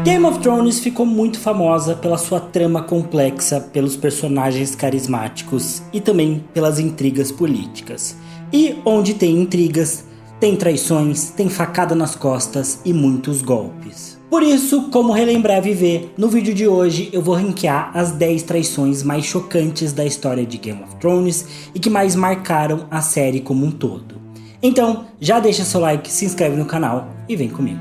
Game of Thrones ficou muito famosa pela sua trama complexa, pelos personagens carismáticos e também pelas intrigas políticas. E onde tem intrigas, tem traições, tem facada nas costas e muitos golpes. Por isso, como relembrar viver, no vídeo de hoje eu vou ranquear as 10 traições mais chocantes da história de Game of Thrones e que mais marcaram a série como um todo. Então, já deixa seu like, se inscreve no canal e vem comigo.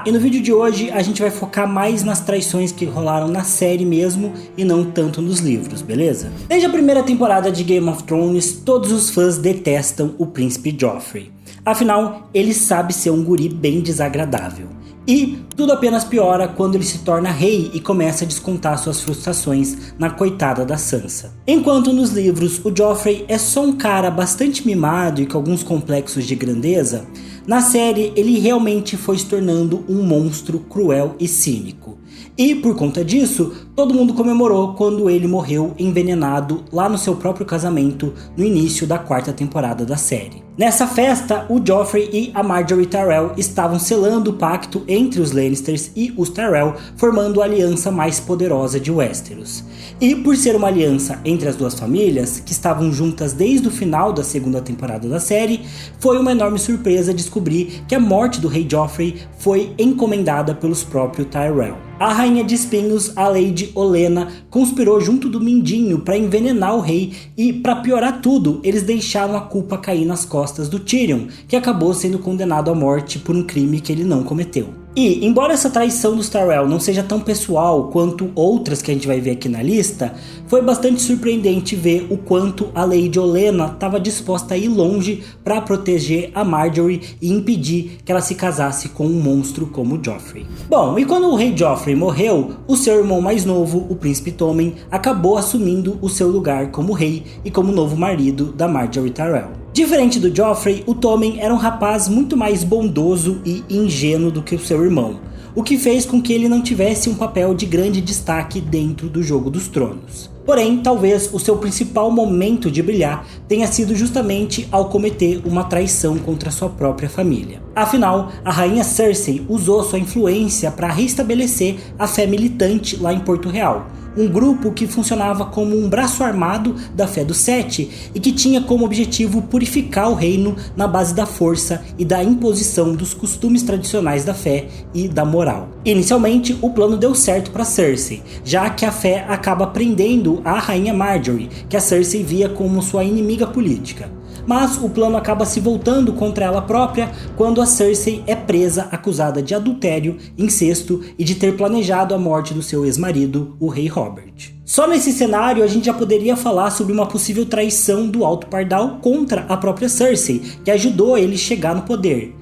E no vídeo de hoje a gente vai focar mais nas traições que rolaram na série mesmo e não tanto nos livros, beleza? Desde a primeira temporada de Game of Thrones, todos os fãs detestam o príncipe Joffrey. Afinal, ele sabe ser um guri bem desagradável. E tudo apenas piora quando ele se torna rei e começa a descontar suas frustrações na coitada da Sansa. Enquanto nos livros o Joffrey é só um cara bastante mimado e com alguns complexos de grandeza, na série ele realmente foi se tornando um monstro cruel e cínico. E por conta disso, todo mundo comemorou quando ele morreu envenenado lá no seu próprio casamento no início da 4ª temporada da série. Nessa festa, o Joffrey e a Margaery Tyrell estavam selando o pacto entre os Lannisters e os Tyrell, formando a aliança mais poderosa de Westeros. E por ser uma aliança entre as duas famílias, que estavam juntas desde o final da 2ª temporada da série, foi uma enorme surpresa descobrir que a morte do rei Joffrey foi encomendada pelos próprios Tyrell. A rainha de espinhos, a Lady Olenna, conspirou junto do Mindinho para envenenar o rei e, para piorar tudo, eles deixaram a culpa cair nas costas do Tyrion, que acabou sendo condenado à morte por um crime que ele não cometeu. E, embora essa traição dos Tyrell não seja tão pessoal quanto outras que a gente vai ver aqui na lista, foi bastante surpreendente ver o quanto a Lady Olenna estava disposta a ir longe para proteger a Margaery e impedir que ela se casasse com um monstro como o Joffrey. Bom, e quando o rei Joffrey morreu, o seu irmão mais novo, o príncipe Tommen, acabou assumindo o seu lugar como rei e como novo marido da Margaery Tyrell. Diferente do Joffrey, o Tommen era um rapaz muito mais bondoso e ingênuo do que o seu irmão, o que fez com que ele não tivesse um papel de grande destaque dentro do Jogo dos Tronos. Porém, talvez o seu principal momento de brilhar tenha sido justamente ao cometer uma traição contra sua própria família. Afinal, a rainha Cersei usou sua influência para restabelecer a fé militante lá em Porto Real, um grupo que funcionava como um braço armado da fé dos Sete e que tinha como objetivo purificar o reino na base da força e da imposição dos costumes tradicionais da fé e da moral. Inicialmente, o plano deu certo para Cersei, já que a fé acaba prendendo a rainha Margaery, que a Cersei via como sua inimiga política. Mas o plano acaba se voltando contra ela própria quando a Cersei é presa acusada de adultério, incesto e de ter planejado a morte do seu ex-marido, o rei Robert. Só nesse cenário a gente já poderia falar sobre uma possível traição do Alto Pardal contra a própria Cersei, que ajudou ele chegar no poder.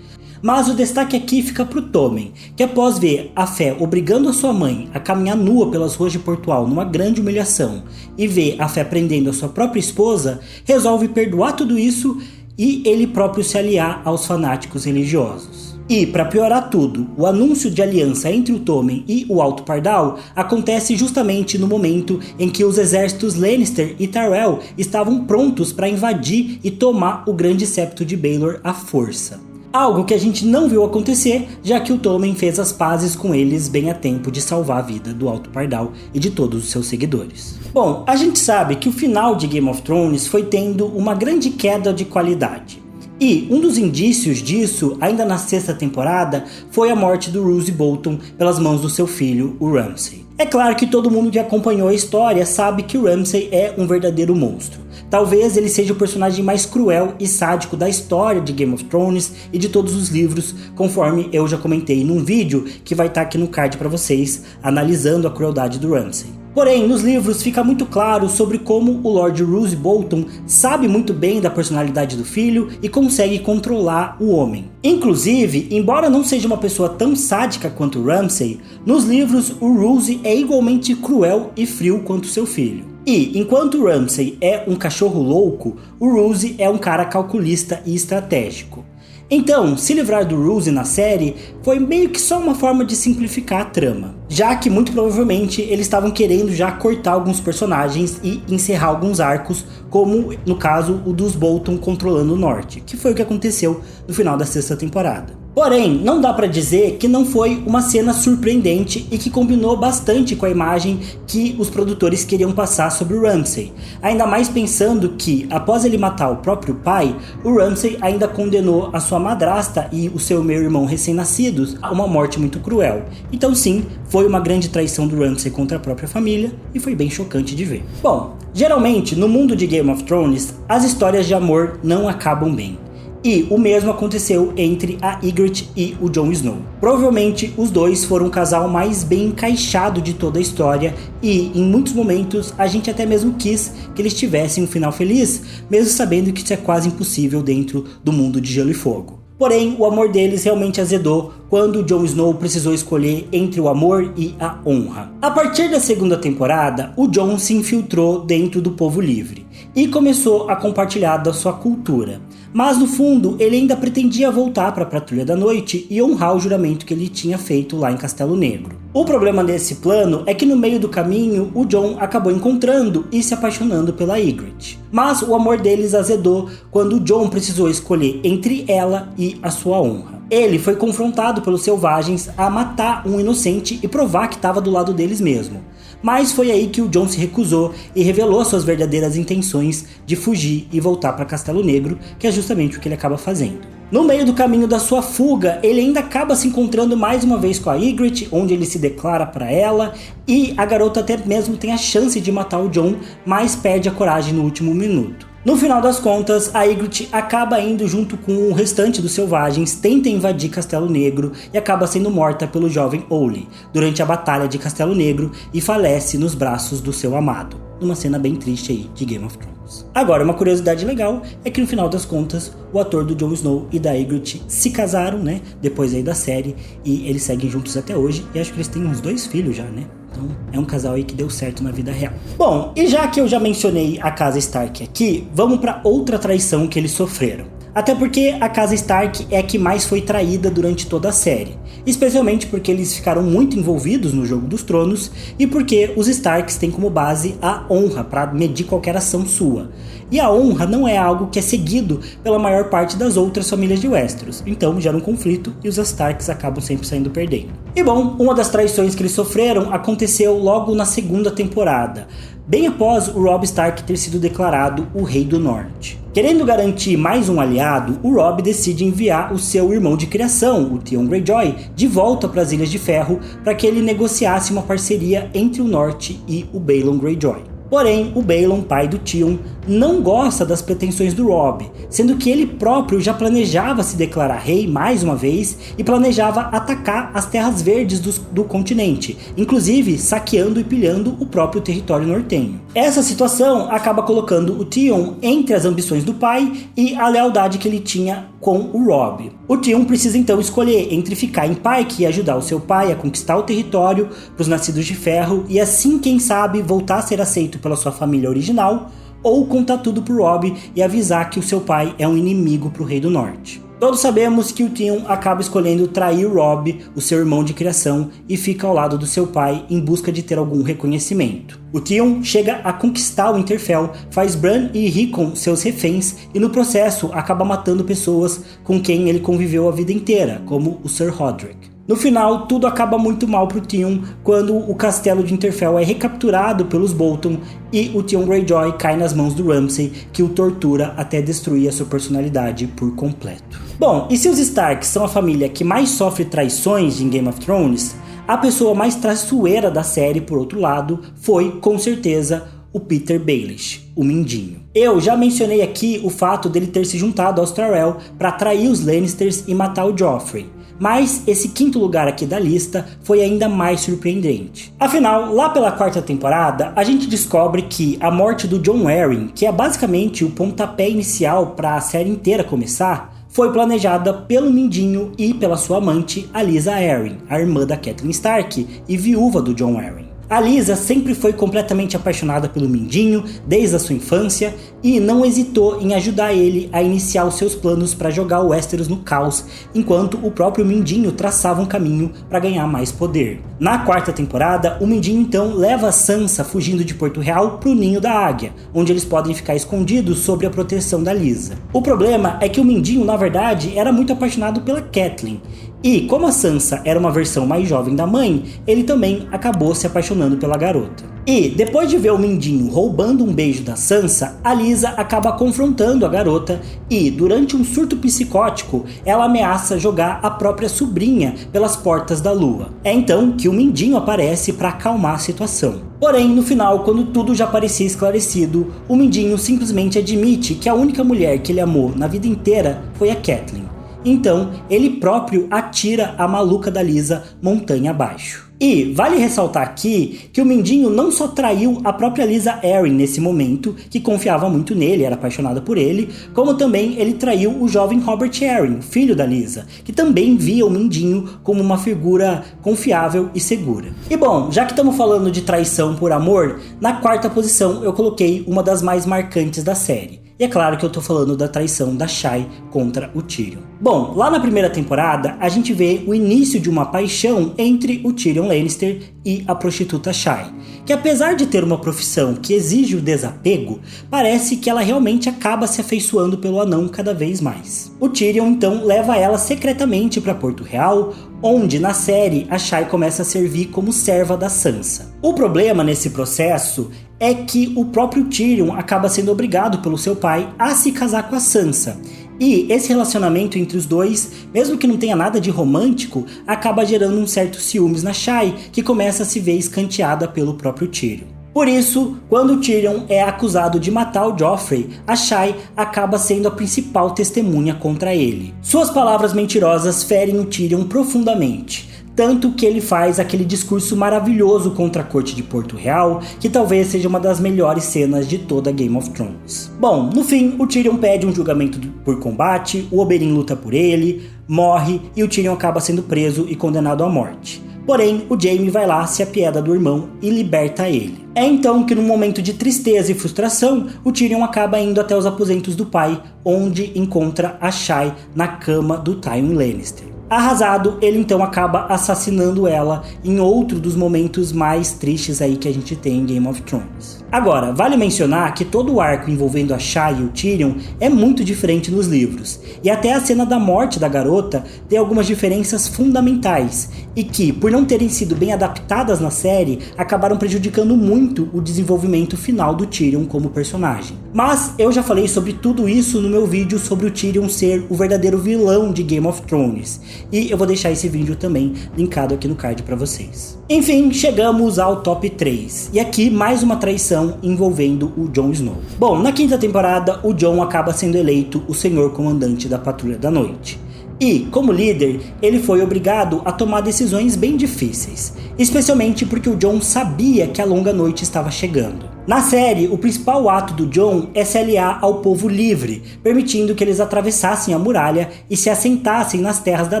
Mas o destaque aqui fica pro Tommen, que após ver a fé obrigando a sua mãe a caminhar nua pelas ruas de Portugal numa grande humilhação e ver a fé prendendo a sua própria esposa, resolve perdoar tudo isso e ele próprio se aliar aos fanáticos religiosos. E, para piorar tudo, o anúncio de aliança entre o Tommen e o Alto Pardal acontece justamente no momento em que os exércitos Lannister e Tyrell estavam prontos para invadir e tomar o grande septo de Baelor à força. Algo que a gente não viu acontecer, já que o Tommen fez as pazes com eles bem a tempo de salvar a vida do Alto Pardal e de todos os seus seguidores. Bom, a gente sabe que o final de Game of Thrones foi tendo uma grande queda de qualidade. E um dos indícios disso, ainda na 6ª temporada, foi a morte do Roose Bolton pelas mãos do seu filho, o Ramsay. É claro que todo mundo que acompanhou a história sabe que o Ramsay é um verdadeiro monstro. Talvez ele seja o personagem mais cruel e sádico da história de Game of Thrones e de todos os livros, conforme eu já comentei num vídeo que vai estar aqui no card para vocês, analisando a crueldade do Ramsay. Porém, nos livros fica muito claro sobre como o Lord Roose Bolton sabe muito bem da personalidade do filho e consegue controlar o homem. Inclusive, embora não seja uma pessoa tão sádica quanto Ramsay, nos livros o Roose é igualmente cruel e frio quanto seu filho. E, enquanto Ramsay é um cachorro louco, o Roose é um cara calculista e estratégico. Então, se livrar do Roose na série foi meio que só uma forma de simplificar a trama, já que muito provavelmente eles estavam querendo já cortar alguns personagens e encerrar alguns arcos, como no caso o dos Bolton controlando o norte, que foi o que aconteceu no final da 6ª temporada. Porém, não dá pra dizer que não foi uma cena surpreendente e que combinou bastante com a imagem que os produtores queriam passar sobre o Ramsay. Ainda mais pensando que, após ele matar o próprio pai, o Ramsay ainda condenou a sua madrasta e o seu meio-irmão recém-nascidos a uma morte muito cruel. Então sim, foi uma grande traição do Ramsay contra a própria família e foi bem chocante de ver. Bom, geralmente no mundo de Game of Thrones, as histórias de amor não acabam bem. E o mesmo aconteceu entre a Ygritte e o Jon Snow. Provavelmente os dois foram o casal mais bem encaixado de toda a história e em muitos momentos a gente até mesmo quis que eles tivessem um final feliz, mesmo sabendo que isso é quase impossível dentro do mundo de Gelo e Fogo. Porém, o amor deles realmente azedou quando Jon Snow precisou escolher entre o amor e a honra. A partir da segunda temporada, o Jon se infiltrou dentro do povo livre e começou a compartilhar da sua cultura. Mas no fundo, ele ainda pretendia voltar para a Patrulha da Noite e honrar o juramento que ele tinha feito lá em Castelo Negro. O problema desse plano é que no meio do caminho, o Jon acabou encontrando e se apaixonando pela Ygritte. Mas o amor deles azedou quando o Jon precisou escolher entre ela e a sua honra. Ele foi confrontado pelos selvagens a matar um inocente e provar que estava do lado deles mesmo. Mas foi aí que o Jon se recusou e revelou suas verdadeiras intenções de fugir e voltar para Castelo Negro, que é justamente o que ele acaba fazendo. No meio do caminho da sua fuga, ele ainda acaba se encontrando mais uma vez com a Ygritte, onde ele se declara para ela, e a garota até mesmo tem a chance de matar o Jon, mas perde a coragem no último minuto. No final das contas, a Ygritte acaba indo junto com o restante dos selvagens, tenta invadir Castelo Negro e acaba sendo morta pelo jovem Olly durante a Batalha de Castelo Negro e falece nos braços do seu amado. Numa cena bem triste aí de Game of Thrones. Agora, uma curiosidade legal é que no final das contas, o ator do Jon Snow e da Ygritte se casaram, né? Depois aí da série, e eles seguem juntos até hoje, e acho que eles têm uns 2 filhos já, né? Então, é um casal aí que deu certo na vida real. Bom, e já que eu já mencionei a casa Stark aqui, vamos para outra traição que eles sofreram. Até porque a casa Stark é a que mais foi traída durante toda a série, especialmente porque eles ficaram muito envolvidos no Jogo dos Tronos e porque os Starks têm como base a honra para medir qualquer ação sua. E a honra não é algo que é seguido pela maior parte das outras famílias de Westeros, então gera um conflito e os Starks acabam sempre saindo perdendo. E bom, uma das traições que eles sofreram aconteceu logo na segunda temporada, bem após o Robb Stark ter sido declarado o Rei do Norte. Querendo garantir mais um aliado, o Robb decide enviar o seu irmão de criação, o Theon Greyjoy, de volta para as Ilhas de Ferro para que ele negociasse uma parceria entre o Norte e o Balon Greyjoy. Porém, o Balon, pai do Theon, não gosta das pretensões do Robb, sendo que ele próprio já planejava se declarar rei mais uma vez e planejava atacar as terras verdes do continente, inclusive saqueando e pilhando o próprio território nortenho. Essa situação acaba colocando o Theon entre as ambições do pai e a lealdade que ele tinha com o Robb. O Theon precisa então escolher entre ficar em Pike e ajudar o seu pai a conquistar o território para os Nascidos de Ferro e assim, quem sabe, voltar a ser aceito pela sua família original, ou contar tudo pro Robb e avisar que o seu pai é um inimigo pro Rei do Norte. Todos sabemos que o Theon acaba escolhendo trair o Robb, o seu irmão de criação, e fica ao lado do seu pai em busca de ter algum reconhecimento. O Theon chega a conquistar o Winterfell, faz Bran e Rickon seus reféns e no processo acaba matando pessoas com quem ele conviveu a vida inteira, como o Sir Roderick. No final, tudo acaba muito mal pro Theon quando o castelo de Winterfell é recapturado pelos Bolton e o Theon Greyjoy cai nas mãos do Ramsay, que o tortura até destruir a sua personalidade por completo. Bom, e se os Starks são a família que mais sofre traições em Game of Thrones, a pessoa mais traiçoeira da série, por outro lado, foi, com certeza, o Petyr Baelish, o Mindinho. Eu já mencionei aqui o fato dele ter se juntado aos Tyrell para trair os Lannisters e matar o Joffrey. Mas esse quinto lugar aqui da lista foi ainda mais surpreendente. Afinal, lá pela quarta temporada, a gente descobre que a morte do Jon Arryn, que é basicamente o pontapé inicial para a série inteira começar, foi planejada pelo Mindinho e pela sua amante, a Lysa Arryn, a irmã da Catelyn Stark e viúva do Jon Arryn. A Lysa sempre foi completamente apaixonada pelo Mindinho desde a sua infância e não hesitou em ajudar ele a iniciar os seus planos para jogar o Westeros no caos, enquanto o próprio Mindinho traçava um caminho para ganhar mais poder. Na quarta temporada, o Mindinho então leva a Sansa fugindo de Porto Real para o Ninho da Águia, onde eles podem ficar escondidos sob a proteção da Lysa. O problema é que o Mindinho, na verdade, era muito apaixonado pela Catelyn. E como a Sansa era uma versão mais jovem da mãe, ele também acabou se apaixonando pela garota. E depois de ver o Mindinho roubando um beijo da Sansa, a Lysa acaba confrontando a garota e, durante um surto psicótico, ela ameaça jogar a própria sobrinha pelas portas da lua. É então que o Mindinho aparece para acalmar a situação. Porém, no final, quando tudo já parecia esclarecido, o Mindinho simplesmente admite que a única mulher que ele amou na vida inteira foi a Catelyn. Então, ele próprio atira a maluca da Lysa montanha abaixo. E vale ressaltar aqui que o Mindinho não só traiu a própria Lysa Arryn nesse momento, que confiava muito nele, era apaixonada por ele, como também ele traiu o jovem Robert Arryn, filho da Lysa, que também via o Mindinho como uma figura confiável e segura. E bom, já que estamos falando de traição por amor, na quarta posição eu coloquei uma das mais marcantes da série. E é claro que eu tô falando da traição da Shay contra o Tyrion. Bom, lá na primeira temporada, a gente vê o início de uma paixão entre o Tyrion Lannister e a prostituta Shay, que apesar de ter uma profissão que exige o desapego, parece que ela realmente acaba se afeiçoando pelo anão cada vez mais. O Tyrion então leva ela secretamente para Porto Real, onde na série a Shay começa a servir como serva da Sansa. O problema nesse processo é que o próprio Tyrion acaba sendo obrigado pelo seu pai a se casar com a Sansa. E esse relacionamento entre os dois, mesmo que não tenha nada de romântico, acaba gerando um certo ciúmes na Shay, que começa a se ver escanteada pelo próprio Tyrion. Por isso, quando o Tyrion é acusado de matar o Joffrey, a Shay acaba sendo a principal testemunha contra ele. Suas palavras mentirosas ferem o Tyrion profundamente, tanto que ele faz aquele discurso maravilhoso contra a corte de Porto Real, que talvez seja uma das melhores cenas de toda Game of Thrones. Bom, no fim, o Tyrion pede um julgamento por combate, o Oberyn luta por ele, morre e o Tyrion acaba sendo preso e condenado à morte. Porém, o Jaime vai lá, se apieda do irmão e liberta ele. É então que, num momento de tristeza e frustração, o Tyrion acaba indo até os aposentos do pai, onde encontra a Shay na cama do Tywin Lannister. Arrasado, ele então acaba assassinando ela em outro dos momentos mais tristes aí que a gente tem em Game of Thrones. Agora, vale mencionar que todo o arco envolvendo a Shay e o Tyrion é muito diferente nos livros, e até a cena da morte da garota tem algumas diferenças fundamentais, e que, por não terem sido bem adaptadas na série, acabaram prejudicando muito o desenvolvimento final do Tyrion como personagem. Mas eu já falei sobre tudo isso no meu vídeo sobre o Tyrion ser o verdadeiro vilão de Game of Thrones, e eu vou deixar esse vídeo também linkado aqui no card para vocês. Enfim, chegamos ao top 3, e aqui mais uma traição envolvendo o Jon Snow. Bom, na quinta temporada, o Jon acaba sendo eleito o Senhor Comandante da Patrulha da Noite. E, como líder, ele foi obrigado a tomar decisões bem difíceis, especialmente porque o Jon sabia que a longa noite estava chegando. Na série, o principal ato do Jon é se aliar ao povo livre, permitindo que eles atravessassem a muralha e se assentassem nas terras da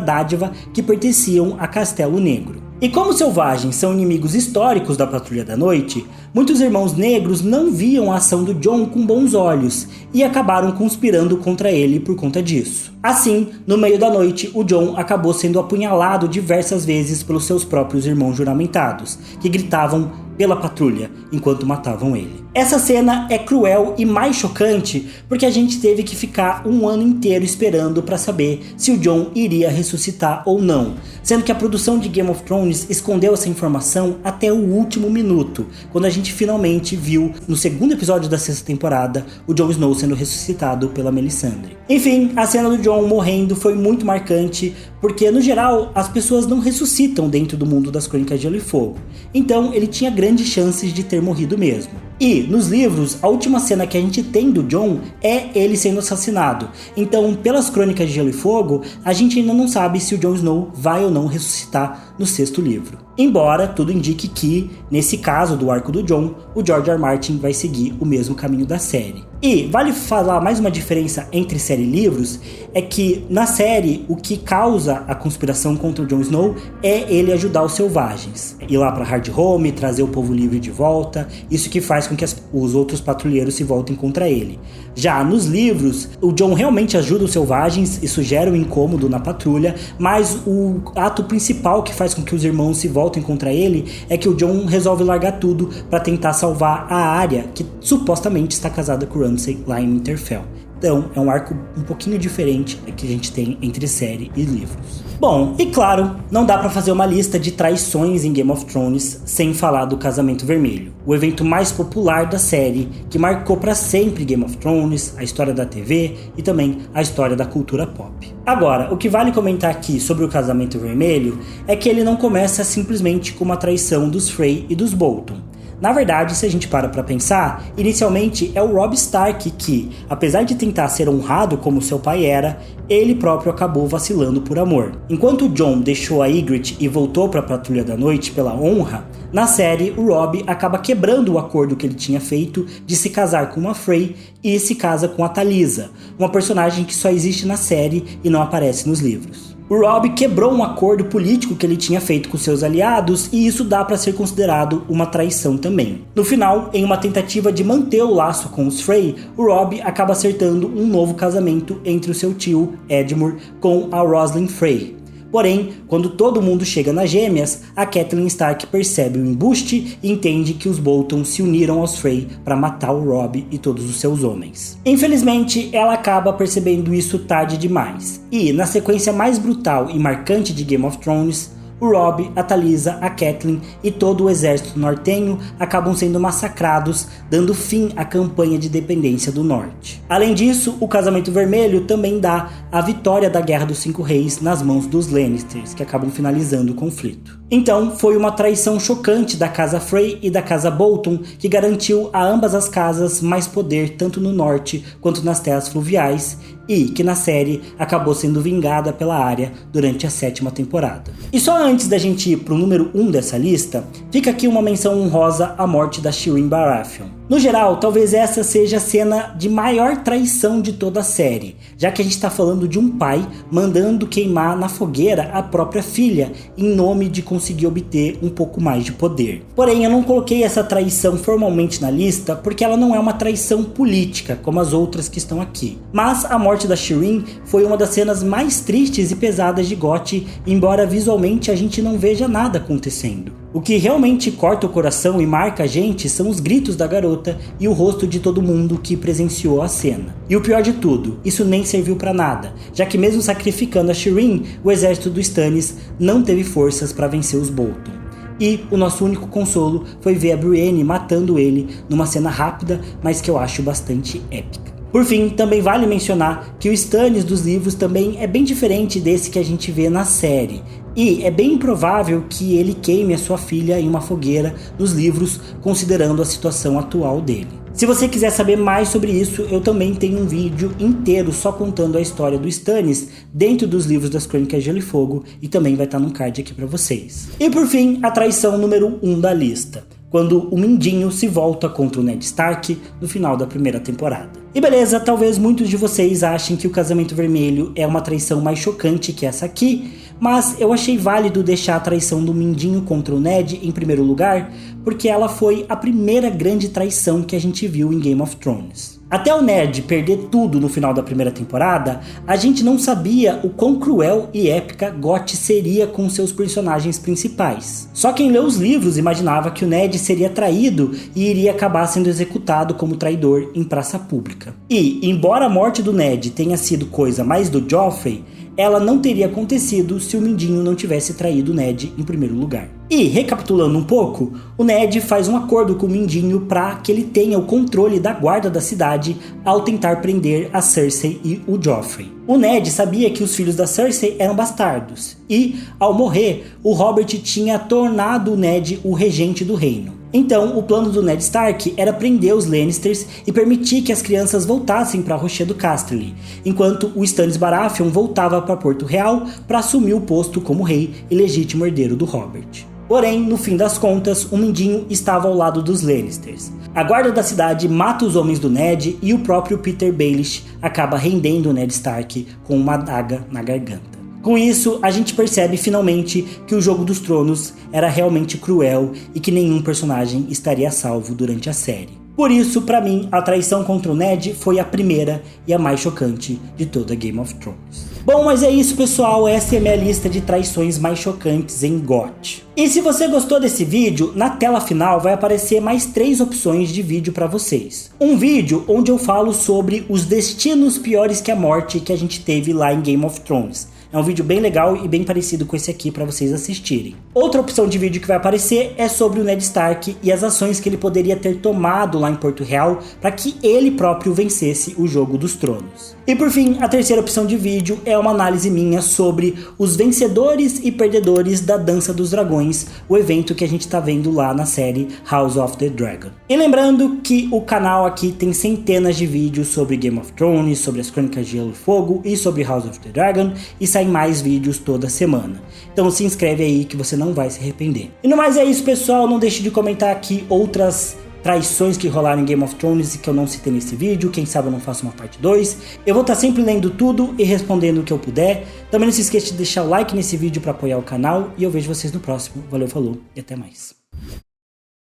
dádiva que pertenciam a Castelo Negro. E como os selvagens são inimigos históricos da Patrulha da Noite, muitos irmãos negros não viam a ação do Jon com bons olhos e acabaram conspirando contra ele por conta disso. Assim, no meio da noite, o Jon acabou sendo apunhalado diversas vezes pelos seus próprios irmãos juramentados, que gritavam pela patrulha enquanto matavam ele. Essa cena é cruel e mais chocante porque a gente teve que ficar um ano inteiro esperando para saber se o Jon iria ressuscitar ou não, sendo que a produção de Game of Thrones escondeu essa informação até o último minuto, quando a gente finalmente viu, no segundo episódio da sexta temporada, o Jon Snow sendo ressuscitado pela Melisandre. Enfim, a cena do Jon morrendo foi muito marcante, porque no geral as pessoas não ressuscitam dentro do mundo das Crônicas de Gelo e Fogo, então ele tinha grandes chances de ter morrido mesmo. E, nos livros, a última cena que a gente tem do Jon é ele sendo assassinado. Então, pelas Crônicas de Gelo e Fogo, a gente ainda não sabe se o Jon Snow vai ou não ressuscitar no sexto livro. Embora tudo indique que, nesse caso do arco do Jon, o George R. R. Martin vai seguir o mesmo caminho da série. E vale falar mais uma diferença entre série e livros, é que na série o que causa a conspiração contra o Jon Snow é ele ajudar os selvagens. ir lá para Hardhome, trazer o povo livre de volta, isso que faz com que os outros patrulheiros se voltem contra ele. Já nos livros, o Jon realmente ajuda os selvagens, isso gera um incômodo na patrulha, mas o ato principal que faz com que os irmãos se voltem contra ele é que o Jon resolve largar tudo para tentar salvar a Arya, que supostamente está casada com o Ramsay lá em Winterfell. Então, é um arco um pouquinho diferente que a gente tem entre série e livros. Bom, e claro, não dá pra fazer uma lista de traições em Game of Thrones sem falar do Casamento Vermelho, o evento mais popular da série, que marcou pra sempre Game of Thrones, a história da TV e também a história da cultura pop. Agora, o que vale comentar aqui sobre o Casamento Vermelho é que ele não começa simplesmente com uma traição dos Frey e dos Bolton. Na verdade, se a gente para pra pensar, inicialmente é o Robb Stark que, apesar de tentar ser honrado como seu pai era, ele próprio acabou vacilando por amor. Enquanto o Jon deixou a Ygritte e voltou pra Patrulha da Noite pela honra, na série o Robb acaba quebrando o acordo que ele tinha feito de se casar com uma Frey e se casa com a Talisa, uma personagem que só existe na série e não aparece nos livros. O Robb quebrou um acordo político que ele tinha feito com seus aliados e isso dá para ser considerado uma traição também. No final, em uma tentativa de manter o laço com os Frey, o Robb acaba acertando um novo casamento entre o seu tio, Edmure, com a Roslyn Frey. Porém, quando todo mundo chega nas Gêmeas, a Catelyn Stark percebe o embuste e entende que os Bolton se uniram aos Frey para matar o Robb e todos os seus homens. Infelizmente, ela acaba percebendo isso tarde demais, e na sequência mais brutal e marcante de Game of Thrones, o Robb, a Talisa, a Catelyn e todo o exército nortenho acabam sendo massacrados, dando fim à campanha de independência do norte. Além disso, o Casamento Vermelho também dá a vitória da Guerra dos Cinco Reis nas mãos dos Lannisters, que acabam finalizando o conflito. Então, foi uma traição chocante da casa Frey e da casa Bolton que garantiu a ambas as casas mais poder tanto no norte quanto nas terras fluviais e que na série acabou sendo vingada pela Arya durante a 7ª temporada. E só antes da gente ir pro número 1 dessa lista, fica aqui uma menção honrosa à morte da Shireen Baratheon. No geral, talvez essa seja a cena de maior traição de toda a série, já que a gente está falando de um pai mandando queimar na fogueira a própria filha em nome de conseguir obter um pouco mais de poder. Porém, eu não coloquei essa traição formalmente na lista porque ela não é uma traição política, como as outras que estão aqui. Mas a morte da Shireen foi uma das cenas mais tristes e pesadas de GOT, embora visualmente a gente não veja nada acontecendo. O que realmente corta o coração e marca a gente são os gritos da garota e o rosto de todo mundo que presenciou a cena. E o pior de tudo, isso nem serviu pra nada, já que mesmo sacrificando a Shireen, o exército do Stannis não teve forças para vencer os Bolton. E o nosso único consolo foi ver a Brienne matando ele numa cena rápida, mas que eu acho bastante épica. Por fim, também vale mencionar que o Stannis dos livros também é bem diferente desse que a gente vê na série. E é bem improvável que ele queime a sua filha em uma fogueira nos livros, considerando a situação atual dele. Se você quiser saber mais sobre isso, eu também tenho um vídeo inteiro só contando a história do Stannis dentro dos livros das Crônicas de Gelo e Fogo e também vai estar no card aqui pra vocês. E por fim, a traição número 1 da lista, quando o Mindinho se volta contra o Ned Stark no final da 1ª temporada. E beleza, talvez muitos de vocês achem que o Casamento Vermelho é uma traição mais chocante que essa aqui, mas eu achei válido deixar a traição do Mindinho contra o Ned em primeiro lugar, porque ela foi a primeira grande traição que a gente viu em Game of Thrones. Até o Ned perder tudo no final da 1ª temporada, a gente não sabia o quão cruel e épica GOT seria com seus personagens principais. Só quem leu os livros imaginava que o Ned seria traído e iria acabar sendo executado como traidor em praça pública. E, embora a morte do Ned tenha sido coisa mais do Joffrey, ela não teria acontecido se o Mindinho não tivesse traído o Ned em primeiro lugar. E, recapitulando um pouco, o Ned faz um acordo com o Mindinho para que ele tenha o controle da guarda da cidade ao tentar prender a Cersei e o Joffrey. O Ned sabia que os filhos da Cersei eram bastardos e, ao morrer, o Robert tinha tornado o Ned o regente do reino. Então, o plano do Ned Stark era prender os Lannisters e permitir que as crianças voltassem para Rochedo Casterly, enquanto o Stannis Baratheon voltava para Porto Real para assumir o posto como rei e legítimo herdeiro do Robert. Porém, no fim das contas, o Mindinho estava ao lado dos Lannisters. A guarda da cidade mata os homens do Ned e o próprio Peter Baelish acaba rendendo o Ned Stark com uma adaga na garganta. Com isso, a gente percebe finalmente que o Jogo dos Tronos era realmente cruel e que nenhum personagem estaria salvo durante a série. Por isso, pra mim, a traição contra o Ned foi a primeira e a mais chocante de toda Game of Thrones. Bom, mas é isso, pessoal, essa é a minha lista de traições mais chocantes em GOT. E se você gostou desse vídeo, na tela final vai aparecer mais 3 opções de vídeo pra vocês. Um vídeo onde eu falo sobre os destinos piores que a morte que a gente teve lá em Game of Thrones. É um vídeo bem legal e bem parecido com esse aqui para vocês assistirem. Outra opção de vídeo que vai aparecer é sobre o Ned Stark e as ações que ele poderia ter tomado lá em Porto Real para que ele próprio vencesse o Jogo dos Tronos. E por fim, a terceira opção de vídeo é uma análise minha sobre os vencedores e perdedores da Dança dos Dragões, o evento que a gente tá vendo lá na série House of the Dragon. E lembrando que o canal aqui tem centenas de vídeos sobre Game of Thrones, sobre as Crônicas de Gelo e Fogo e sobre House of the Dragon, e saem mais vídeos toda semana. Então se inscreve aí que você não vai se arrepender. E no mais é isso, pessoal, não deixe de comentar aqui outras traições que rolaram em Game of Thrones e que eu não citei nesse vídeo, quem sabe eu não faço uma parte 2. Eu vou estar sempre lendo tudo e respondendo o que eu puder. Também não se esqueça de deixar o like nesse vídeo para apoiar o canal e eu vejo vocês no próximo. Valeu, falou e até mais.